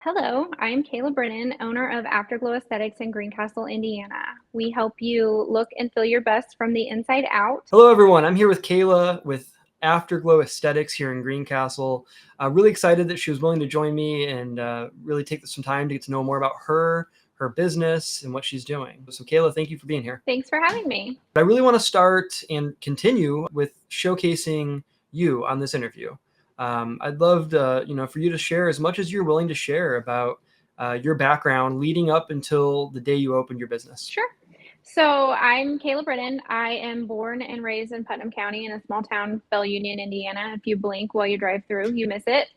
Hello, I'm Kayla Brennan, owner of Afterglow Aesthetics in Greencastle, Indiana. We help you look and feel your best from the inside out. Hello, everyone. I'm here with Kayla with Afterglow Aesthetics here in Greencastle. Really excited that she was willing to join me and really take some time to get to know more about her business, and what she's doing. So, Kayla, thank you for being here. Thanks for having me. I really want to start and continue with showcasing you on this interview. I'd love to, for you to share as much as you're willing to share about your background leading up until the day you opened your business. Sure. So I'm Kayla Brennan. I am born and raised in Putnam County in a small town, Bell Union, Indiana. If you blink while you drive through, you miss it.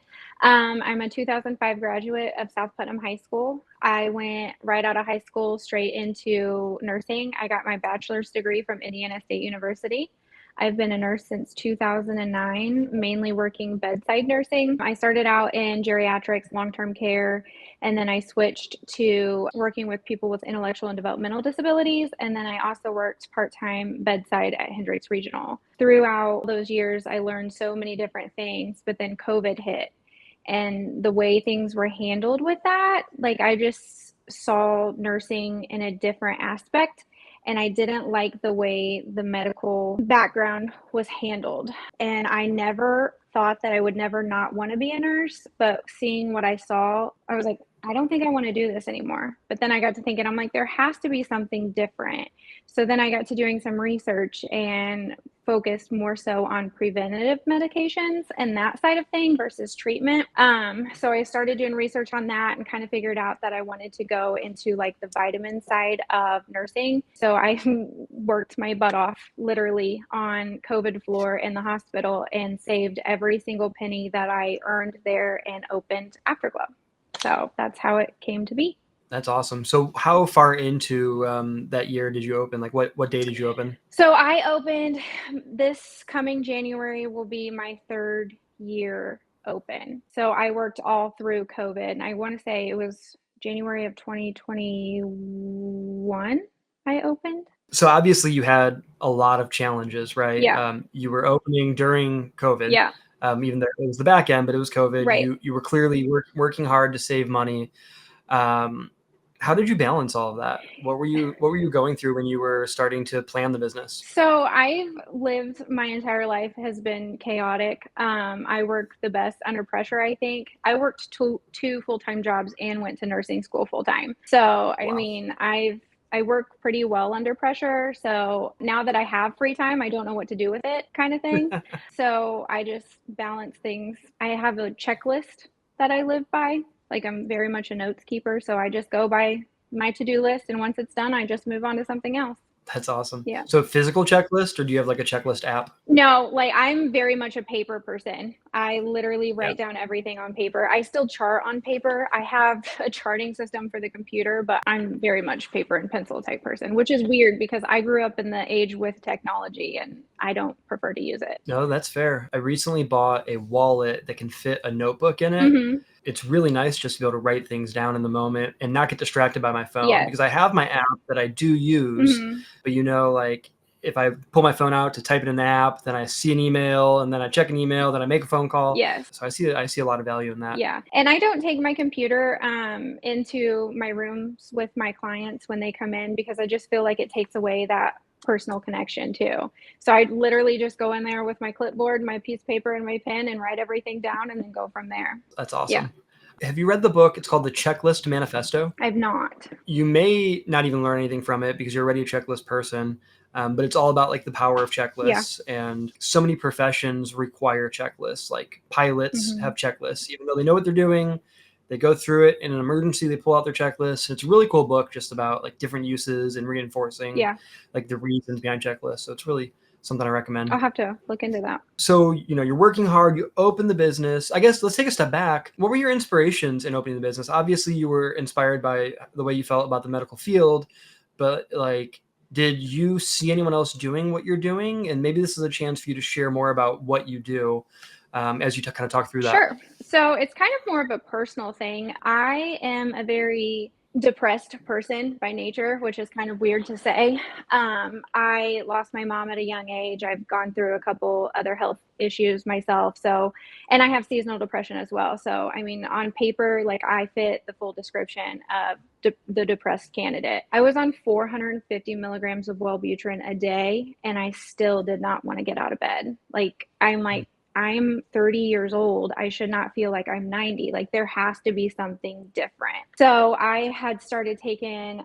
I'm a 2005 graduate of South Putnam High School. I went right out of high school straight into nursing. I got my bachelor's degree from Indiana State University. I've been a nurse since 2009, mainly working bedside nursing. I started out in geriatrics, long-term care, and then I switched to working with people with intellectual and developmental disabilities. And then I also worked part-time bedside at Hendricks Regional. Throughout those years, I learned so many different things, but then COVID hit. And the way things were handled with that, like I just saw nursing in a different aspect. And I didn't like the way the medical background was handled. And I never thought that I would never not want to be a nurse, but seeing what I saw, I was like, I don't think I want to do this anymore. But then I got to thinking, I'm like, there has to be something different. So then I got to doing some research and focused more so on preventative medications and that side of thing versus treatment. So I started doing research on that and kind of figured out that I wanted to go into like the vitamin side of nursing. So I worked my butt off literally on COVID floor in the hospital and saved every single penny that I earned there and opened Afterglow. So that's how it came to be. That's awesome. So how far into that year did you open? Like what day did you open? So I opened, this coming January will be my third year open. So I worked all through COVID. And I want to say it was January of 2021 I opened. So obviously you had a lot of challenges, right? Yeah. You were opening during COVID. Yeah. Even though it was the back end, but it was COVID. Right. You were clearly working hard to save money. How did you balance all of that? What were you going through when you were starting to plan the business? So I've lived my entire life has been chaotic. I work the best under pressure, I think. I worked two full-time jobs and went to nursing school full-time. So, I Wow. mean, I work pretty well under pressure. So now that I have free time, I don't know what to do with it kind of thing. So I just balance things. I have a checklist that I live by. Like I'm very much a notes keeper. So I just go by my to-do list. And once it's done, I just move on to something else. That's awesome. Yeah. So physical checklist, or do you have like a checklist app? No, like I'm very much a paper person. I literally write down everything on paper. I still chart on paper. I have a charting system for the computer, but I'm very much paper and pencil type person, which is weird because I grew up in the age with technology and I don't prefer to use it. No, that's fair. I recently bought a wallet that can fit a notebook in it. Mm-hmm. It's really nice just to be able to write things down in the moment and not get distracted by my phone, Yes. because I have my app that I do use, Mm-hmm. but like if I pull my phone out to type it in the app, then I see an email and then I check an email, then I make a phone call. Yes. So I see a lot of value in that. Yeah. And I don't take my computer into my rooms with my clients when they come in because I just feel like it takes away that personal connection too. So I literally just go in there with my clipboard, my piece of paper and my pen and write everything down and then go from there. That's awesome. Yeah. Have you read the book? It's called The Checklist Manifesto. I've not. You may not even learn anything from it because you're already a checklist person. But it's all about like the power of checklists, and so many professions require checklists. Like pilots have checklists, even though they know what they're doing. They go through it in an emergency. They pull out their checklist. It's a really cool book just about like different uses and reinforcing like the reasons behind checklists. So it's really something I recommend. I'll have to look into that. So, you're working hard, you open the business. I guess let's take a step back. What were your inspirations in opening the business? Obviously you were inspired by the way you felt about the medical field, but like, did you see anyone else doing what you're doing? And maybe this is a chance for you to share more about what you do as you kind of talk through that. Sure. So it's kind of more of a personal thing. I am a very depressed person by nature, which is kind of weird to say. I lost my mom at a young age. I've gone through a couple other health issues myself. So, and I have seasonal depression as well. So, I mean, on paper, like I fit the full description of the depressed candidate. I was on 450 milligrams of Wellbutrin a day, and I still did not want to get out of bed. Like, I'm 30 years old. I should not feel like I'm 90. Like there has to be something different. So I had started taking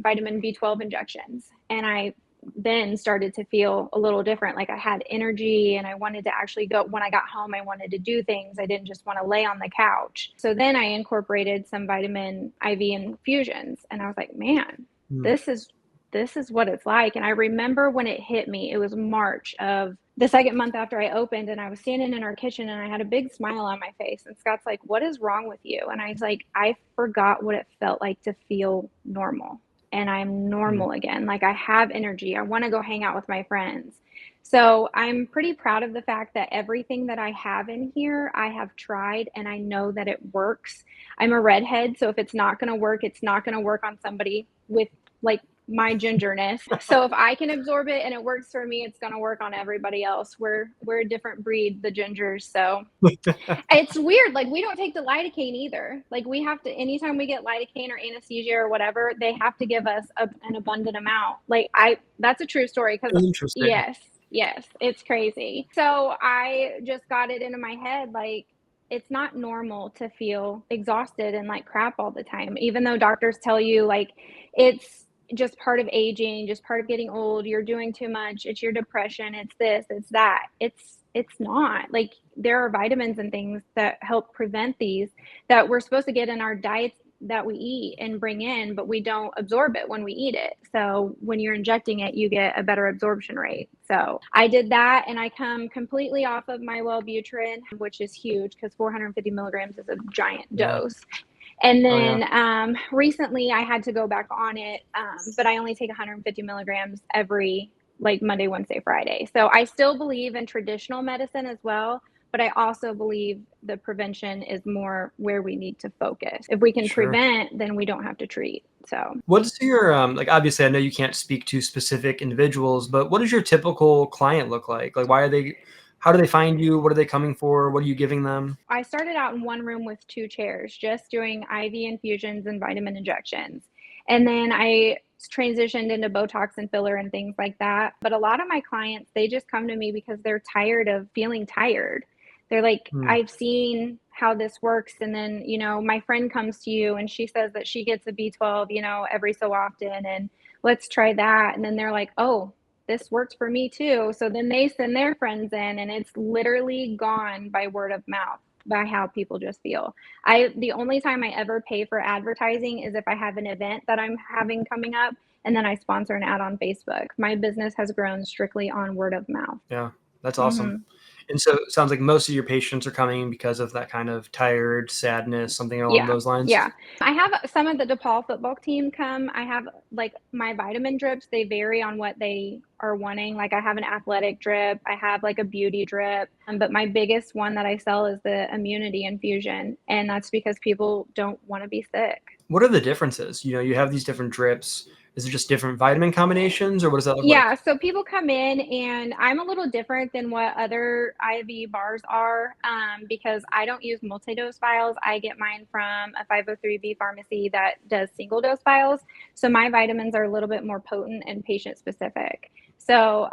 vitamin B12 injections, and I then started to feel a little different. Like I had energy, and I wanted to actually go. When I got home, I wanted to do things. I didn't just want to lay on the couch. So then I incorporated some vitamin IV infusions, and I was like, man, this is what it's like. And I remember when it hit me, it was March of the second month after I opened, and I was standing in our kitchen, and I had a big smile on my face, and Scott's like, what is wrong with you? And I was like, I forgot what it felt like to feel normal, and I'm normal again. Like I have energy. I want to go hang out with my friends. So I'm pretty proud of the fact that everything that I have in here, I have tried, and I know that it works. I'm a redhead, so if it's not going to work, it's not going to work on somebody with like my gingerness. So if I can absorb it and it works for me, it's going to work on everybody else. We're a different breed, the gingers. So it's weird. Like we don't take the lidocaine either. Like we have to, anytime we get lidocaine or anesthesia or whatever, they have to give us an abundant amount. Like that's a true story. Cause Interesting. yes, it's crazy. So I just got it into my head. Like, it's not normal to feel exhausted and like crap all the time, even though doctors tell you like it's just part of aging, just part of getting old. You're doing too much. It's your depression. It's this, it's that. It's not. Like there are vitamins and things that help prevent these that we're supposed to get in our diets that we eat and bring in, but we don't absorb it when we eat it. So when you're injecting it, you get a better absorption rate. So I did that, and I come completely off of my Wellbutrin, which is huge because 450 milligrams is a giant dose. And then recently I had to go back on it, but I only take 150 milligrams every like Monday, Wednesday, Friday. So I still believe in traditional medicine as well, but I also believe the prevention is more where we need to focus. If we can prevent, then we don't have to treat. So what's your like obviously I know you can't speak to specific individuals, but what does your typical client look like? Like how do they find you? What are they coming for? What are you giving them? I started out in one room with 2 chairs, just doing IV infusions and vitamin injections. And then I transitioned into Botox and filler and things like that. But a lot of my clients, they just come to me because they're tired of feeling tired. They're like, I've seen how this works. And then, you know, my friend comes to you and she says that she gets a B12, you know, every so often, and let's try that. And then they're like, oh, this works for me too. So then they send their friends in, and it's literally gone by word of mouth, by how people just feel. The only time I ever pay for advertising is if I have an event that I'm having coming up, and then I sponsor an ad on Facebook. My business has grown strictly on word of mouth. Yeah, that's awesome. And so it sounds like most of your patients are coming because of that kind of tired, sadness, something along those lines. Yeah. I have some of the DePaul football team come. I have like my vitamin drips. They vary on what they are wanting. Like I have an athletic drip. I have like a beauty drip. But my biggest one that I sell is the immunity infusion. And that's because people don't want to be sick. What are the differences? You know, you have these different drips. Is it just different vitamin combinations, or what does that look like? So people come in, and I'm a little different than what other IV bars are, because I don't use multi-dose vials. I get mine from a 503B pharmacy that does single-dose vials. So my vitamins are a little bit more potent and patient-specific. So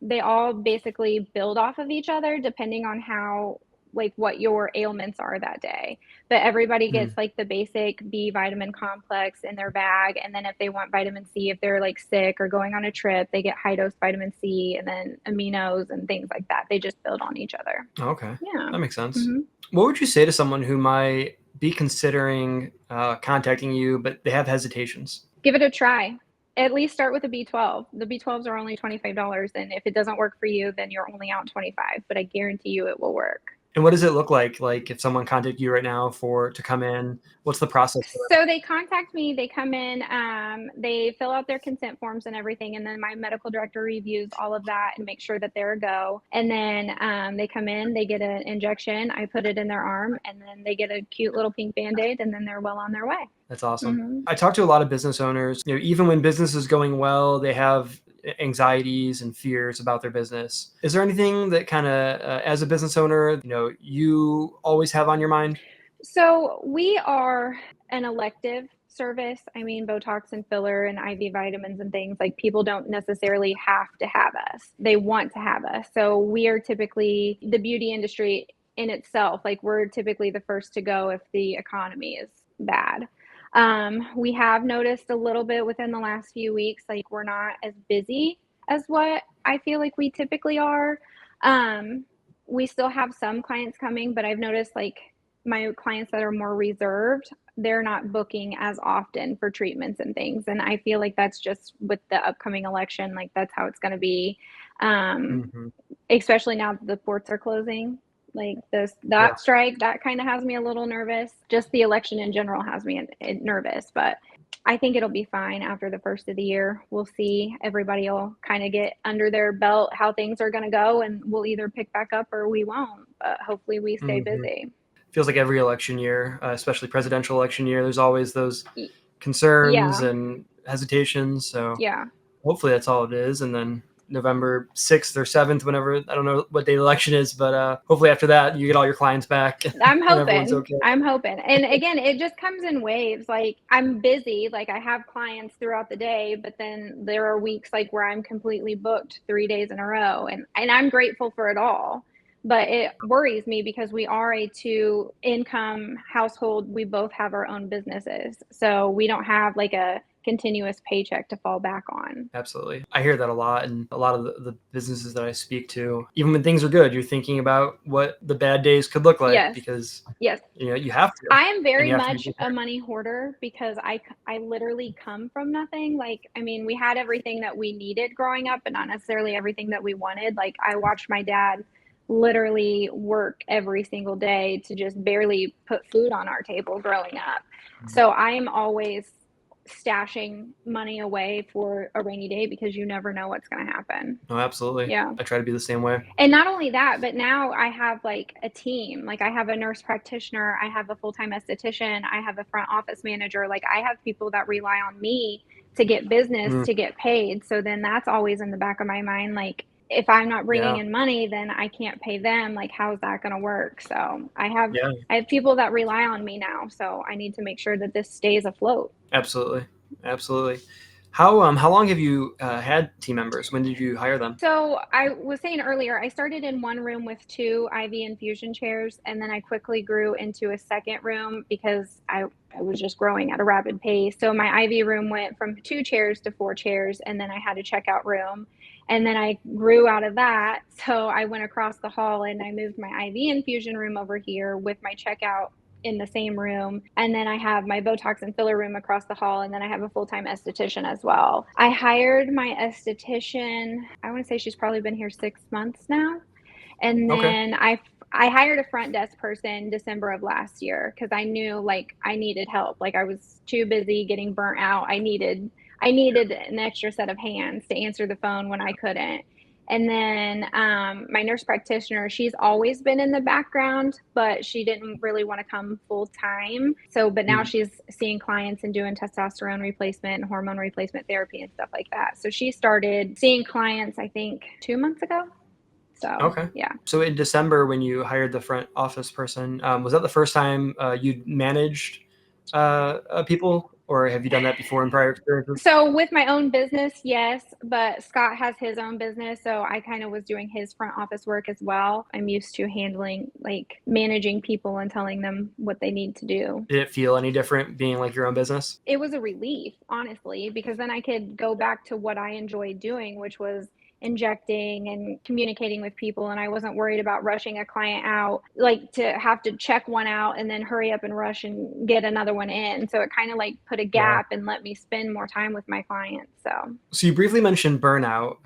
they all basically build off of each other depending on how like what your ailments are that day. But everybody gets like the basic B vitamin complex in their bag. And then if they want vitamin C, if they're like sick or going on a trip, they get high dose vitamin C and then aminos and things like that. They just build on each other. Okay. Yeah. That makes sense. What would you say to someone who might be considering contacting you, but they have hesitations? Give it a try. At least start with a B12. The B12s are only $25. And if it doesn't work for you, then you're only out $25, but I guarantee you it will work. And what does it look like? Like if someone contacted you right now to come in, what's the process for So they contact me, they come in, they fill out their consent forms and everything, and then my medical director reviews all of that and make sure that they're a go. And then they come in, they get an injection, I put it in their arm, and then they get a cute little pink Band-Aid, and then they're well on their way. That's awesome. Mm-hmm. I talk to a lot of business owners, even when business is going well, they have anxieties and fears about their business. Is there anything that kind of, as a business owner, you always have on your mind? So we are an elective service. I mean, Botox and filler and IV vitamins and things, like people don't necessarily have to have us. They want to have us. So we are typically the beauty industry in itself. Like we're typically the first to go if the economy is bad. We have noticed a little bit within the last few weeks, like we're not as busy as what I feel like we typically are. We still have some clients coming, but I've noticed like my clients that are more reserved, they're not booking as often for treatments and things. And I feel like that's just with the upcoming election, like that's how it's going to be. Mm-hmm. Especially now that the ports are closing, like that strike, that kind of has me a little nervous. Just the election in general has me nervous, but I think it'll be fine after the first of the year. We'll see. Everybody will kind of get under their belt how things are going to go, and we'll either pick back up or we won't. But hopefully we stay Mm-hmm. busy. Feels like every election year, especially presidential election year, there's always those concerns and hesitations. So yeah, hopefully that's all it is. And then November 6th or 7th, whenever, I don't know what day the election is, but hopefully after that you get all your clients back. I'm and everyone's hoping. okay. I'm hoping. And again, it just comes in waves. Like I'm busy, like I have clients throughout the day, but then there are weeks like where I'm completely booked 3 days in a row, and I'm grateful for it all. But it worries me because we are a two income household. We both have our own businesses. So we don't have like a continuous paycheck to fall back on. Absolutely. I hear that a lot. And a lot of the businesses that I speak to, even when things are good, you're thinking about what the bad days could look like Yes. because Yes. you have to. I am very And you have to much a money hoarder because I literally come from nothing. Like, I mean, we had everything that we needed growing up, but not necessarily everything that we wanted. Like, I watched my dad literally work every single day to just barely put food on our table growing up. So I am always stashing money away for a rainy day because you never know what's going to happen. No, absolutely. Yeah. I try to be the same way. And not only that, but now I have like a team. Like I have a nurse practitioner, I have a full-time esthetician, I have a front office manager. Like I have people that rely on me to get business, to get paid. So then that's always in the back of my mind. Like if I'm not bringing in money, then I can't pay them. Like how's that going to work? So I have people that rely on me now. So I need to make sure that this stays afloat. Absolutely. Absolutely. How long have you had team members? When did you hire them? So I was saying earlier, I started in one room with 2 IV infusion chairs, and then I quickly grew into a second room because I was just growing at a rapid pace. So my IV room went from 2 chairs to 4 chairs, and then I had a checkout room. And then I grew out of that. So I went across the hall and I moved my IV infusion room over here with my checkout in the same room. And then I have my Botox and filler room across the hall. And then I have a full-time esthetician as well. I hired my esthetician, I want to say she's probably been here 6 months now. And then I hired a front desk person December of last year because I knew like I needed help. Like I was too busy getting burnt out. I needed an extra set of hands to answer the phone when I couldn't. And then my nurse practitioner, she's always been in the background, but she didn't really want to come full time. So, but now she's seeing clients and doing testosterone replacement and hormone replacement therapy and stuff like that. So she started seeing clients, I think 2 months ago. So, yeah. So in December, when you hired the front office person, was that the first time you managed people, or have you done that before in prior experiences? So with my own business, yes, but Scott has his own business, so I kind of was doing his front office work as well. I'm used to handling, like managing people and telling them what they need to do. Did it feel any different being like your own business? It was a relief, honestly, because then I could go back to what I enjoyed doing, which was injecting and communicating with people, and I wasn't worried about rushing a client out, like to have to check one out and then hurry up and rush and get another one in. So it kind of like put a gap and let me spend more time with my clients. So you briefly mentioned burnout.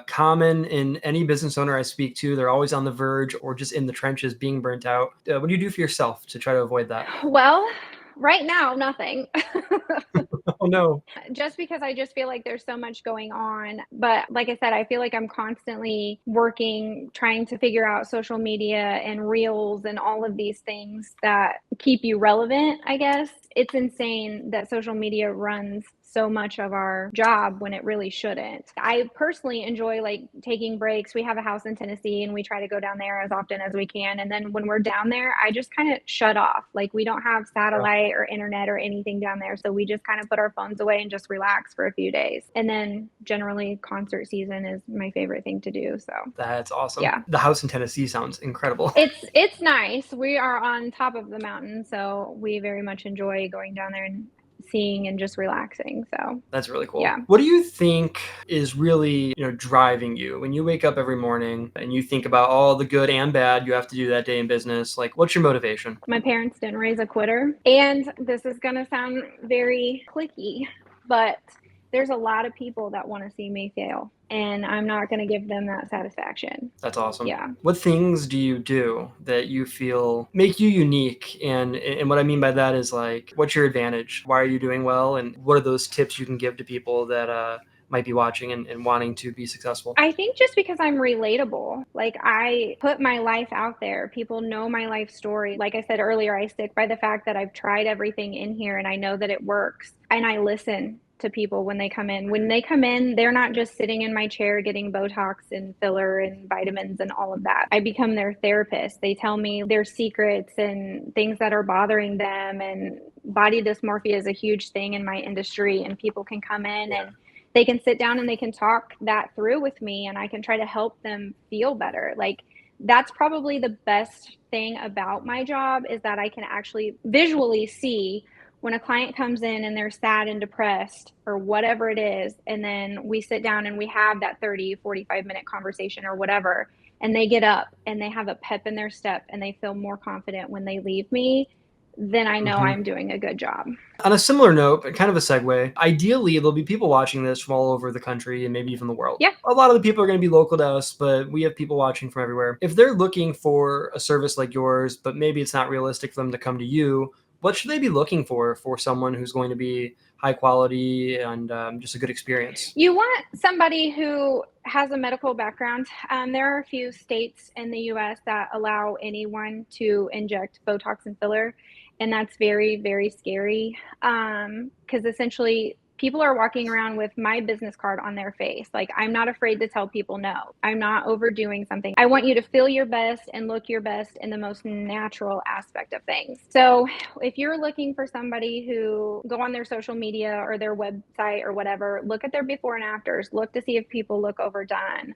Common in any business owner I speak to, they're always on the verge or just in the trenches being burnt out. What do you do for yourself to try to avoid that? Well, right now, nothing. Oh, no. Just because I just feel like there's so much going on. But like I said, I feel like I'm constantly working, trying to figure out social media and reels and all of these things that keep you relevant, I guess. It's insane that social media runs so much of our job when it really shouldn't. I personally enjoy like taking breaks. We have a house in Tennessee and we try to go down there as often as we can. And then when we're down there, I just kind of shut off. Like we don't have satellite or internet or anything down there. So we just kind of put our phones away and just relax for a few days. And then generally concert season is my favorite thing to do. So that's awesome. Yeah. The house in Tennessee sounds incredible. It's nice. We are on top of the mountain. So we very much enjoy going down there and seeing and just relaxing. So that's really cool. Yeah. What do you think is really, driving you when you wake up every morning and you think about all the good and bad you have to do that day in business? Like, what's your motivation? My parents didn't raise a quitter. And this is going to sound very cliquey, but there's a lot of people that want to see me fail, and I'm not going to give them that satisfaction. That's awesome. Yeah. What things do you do that you feel make you unique? And what I mean by that is like, what's your advantage? Why are you doing well? And what are those tips you can give to people that might be watching and wanting to be successful? I think just because I'm relatable, like I put my life out there. People know my life story. Like I said earlier, I stick by the fact that I've tried everything in here and I know that it works. And I listen to people when they come in. When they come in, they're not just sitting in my chair getting Botox and filler and vitamins and all of that. I become their therapist. They tell me their secrets and things that are bothering them. And body dysmorphia is a huge thing in my industry, and people can come in and they can sit down and they can talk that through with me, and I can try to help them feel better. Like that's probably the best thing about my job, is that I can actually visually see when a client comes in and they're sad and depressed or whatever it is, and then we sit down and we have that 30-45 minute conversation or whatever, and they get up and they have a pep in their step and they feel more confident when they leave me, then I know I'm doing a good job. On a similar note, but kind of a segue, ideally, there'll be people watching this from all over the country and maybe even the world. Yeah. A lot of the people are going to be local to us, but we have people watching from everywhere. If they're looking for a service like yours, but maybe it's not realistic for them to come to you, what should they be looking for someone who's going to be high quality and just a good experience? You want somebody who has a medical background. There are a few states in the U.S. that allow anyone to inject Botox and filler, and that's very, very scary because essentially people are walking around with my business card on their face. Like, I'm not afraid to tell people no. I'm not overdoing something. I want you to feel your best and look your best in the most natural aspect of things. So if you're looking for somebody who, go on their social media or their website or whatever, look at their before and afters, look to see if people look overdone,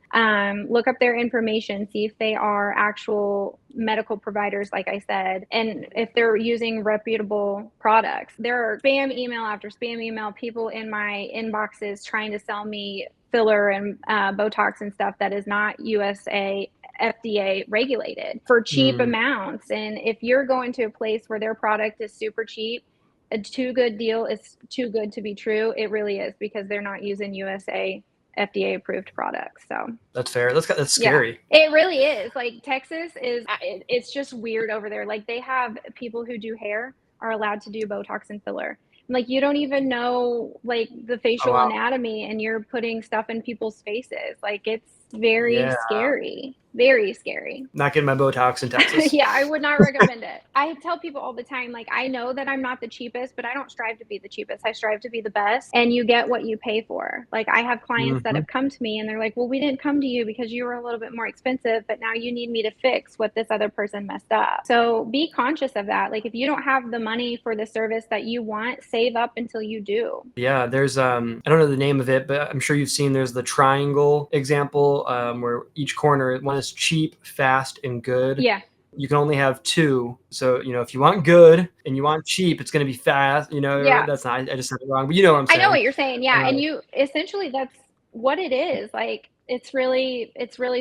look up their information, see if they are actual medical providers, like I said, and if they're using reputable products. There are spam email after spam email, people in my inboxes trying to sell me filler and Botox and stuff that is not USA FDA regulated for cheap amounts. And if you're going to a place where their product is super cheap, a too good deal is too good to be true. It really is, because they're not using USA FDA approved products. So that's fair. That's scary. Yeah, it really is. Like Texas is, it's just weird over there. Like they have people who do hair are allowed to do Botox and filler. Like you don't even know like the facial anatomy, and you're putting stuff in people's faces. Like it's very scary. Very scary. Not getting my Botox in Texas. Yeah, I would not recommend it. I tell people all the time, like, I know that I'm not the cheapest, but I don't strive to be the cheapest. I strive to be the best, and you get what you pay for. Like, I have clients that have come to me and they're like, well, we didn't come to you because you were a little bit more expensive, but now you need me to fix what this other person messed up. So be conscious of that. Like, if you don't have the money for the service that you want, save up until you do. Yeah, there's, I don't know the name of it, but I'm sure you've seen, there's the triangle example where each corner, one is cheap, fast, and good. Yeah. You can only have two. So, if you want good and you want cheap, it's going to be fast. That's not, I just said it wrong, but you know what I'm saying. I know what you're saying. Yeah. And you essentially, that's what it is. Like, It's really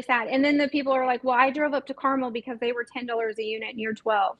sad. And then the people are like, well, I drove up to Carmel because they were $10 a unit and you're 12.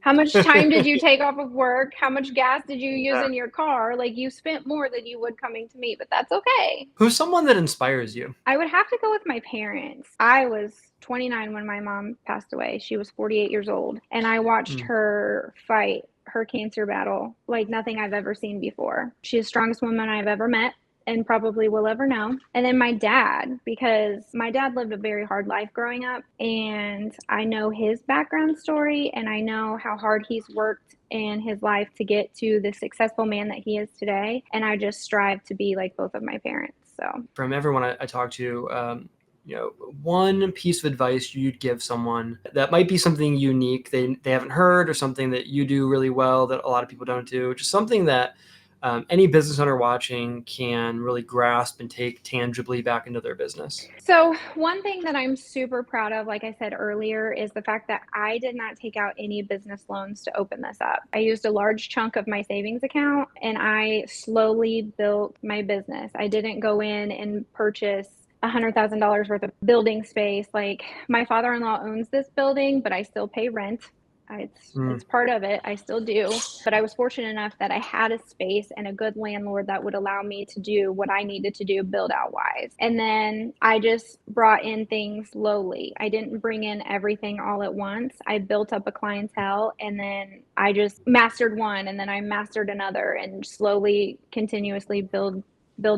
How much time did you take off of work? How much gas did you use in your car? Like, you spent more than you would coming to me, but that's okay. Who's someone that inspires you? I would have to go with my parents. I was 29 when my mom passed away. She was 48 years old, and I watched her fight her cancer battle like nothing I've ever seen before. She's the strongest woman I've ever met and probably will ever know. And then my dad, because my dad lived a very hard life growing up, and I know his background story, and I know how hard he's worked in his life to get to the successful man that he is today. And I just strive to be like both of my parents. So from everyone I talk to, one piece of advice you'd give someone that might be something unique they haven't heard, or something that you do really well that a lot of people don't do, just something that any business owner watching can really grasp and take tangibly back into their business. So one thing that I'm super proud of, like I said earlier, is the fact that I did not take out any business loans to open this up. I used a large chunk of my savings account and I slowly built my business. I didn't go in and purchase $100,000 worth of building space. Like, my father-in-law owns this building, but I still pay rent. It's part of it. I still do. But I was fortunate enough that I had a space and a good landlord that would allow me to do what I needed to do build out wise. And then I just brought in things slowly. I didn't bring in everything all at once. I built up a clientele, and then I just mastered one, and then I mastered another, and slowly, continuously build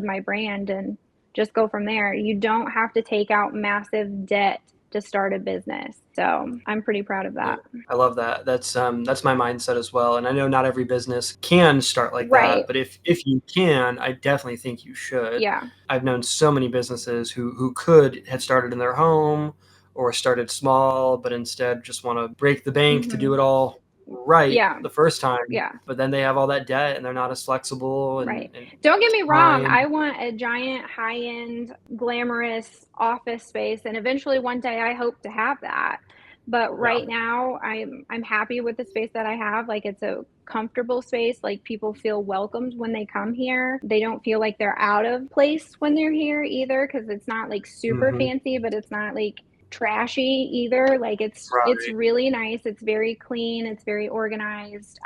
my brand and just go from there. You don't have to take out massive debt to start a business. So I'm pretty proud of that. I love that. That's my mindset as well. And I know not every business can start like Right. that, but if you can, I definitely think you should. Yeah. I've known so many businesses who could have started in their home or started small, but instead just want to break the bank to do it all right the first time. Yeah. But then they have all that debt and they're not as flexible. And don't get me wrong, I want a giant, high-end, glamorous office space, and eventually one day I hope to have that. But right now I'm happy with the space that I have. Like, it's a comfortable space. Like, people feel welcomed when they come here. They don't feel like they're out of place when they're here either, because it's not like super fancy, but it's not like trashy either. Like, it's really nice. It's very clean. It's very organized.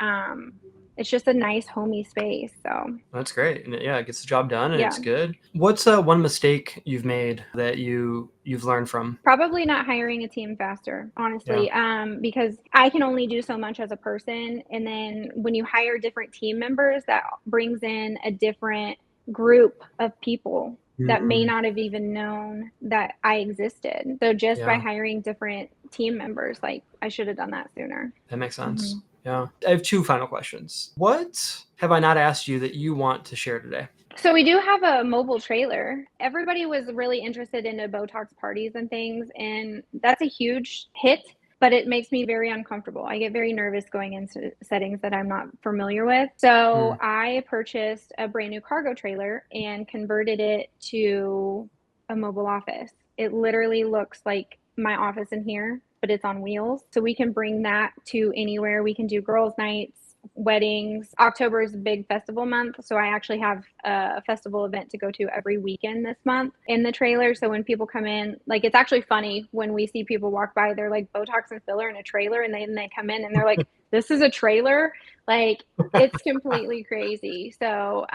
It's just a nice homey space. So that's great. And it gets the job done, and it's good. What's one mistake you've made that you've learned from? Probably not hiring a team faster, honestly. Because I can only do so much as a person. And then when you hire different team members, that brings in a different group of people that may not have even known that I existed. So just by hiring different team members, like, I should have done that sooner. That makes sense. Yeah. I have two final questions. What have I not asked you that you want to share today? So we do have a mobile trailer. Everybody was really interested in the Botox parties and things, and that's a huge hit, but it makes me very uncomfortable. I get very nervous going into settings that I'm not familiar with. So I purchased a brand new cargo trailer and converted it to a mobile office. It literally looks like my office in here, but it's on wheels. So we can bring that to anywhere. We can do girls' nights, weddings. October is a big festival month, so I actually have a festival event to go to every weekend this month in the trailer. So when people come in, like, it's actually funny when we see people walk by, they're like, Botox and filler in a trailer, and then they come in and they're like, this is a trailer? Like, it's completely crazy. So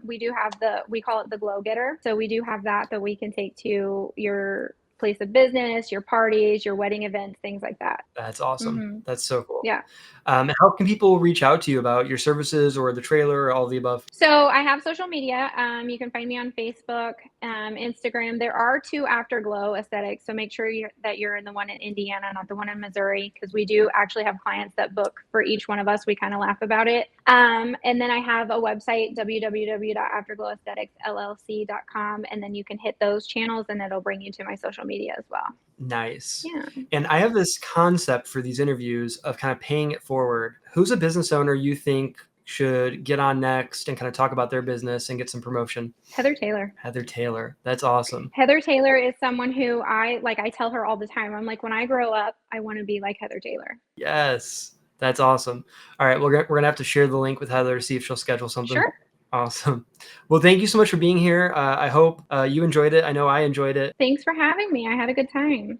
we do have we call it the glow getter. So we do have that we can take to your place of business, your parties, your wedding events, things like that. That's awesome. That's so cool. Yeah. How can people reach out to you about your services or the trailer or all of the above? So I have social media. You can find me on Facebook, Instagram. There are two Afterglow Aesthetics. So make sure that you're in the one in Indiana, not the one in Missouri, because we do actually have clients that book for each one of us. We kind of laugh about it. And then I have a website, www.afterglowaestheticsllc.com. And then you can hit those channels and it'll bring you to my social media as well. Nice. Yeah. And I have this concept for these interviews of kind of paying it forward. Who's a business owner you think should get on next and kind of talk about their business and get some promotion? Heather Taylor. Heather Taylor. That's awesome. Heather Taylor is someone who I tell her all the time. I'm like, when I grow up, I want to be like Heather Taylor. Yes. That's awesome. All right. We're going to have to share the link with Heather to see if she'll schedule something. Sure. Awesome. Well, thank you so much for being here. I hope you enjoyed it. I know I enjoyed it. Thanks for having me. I had a good time.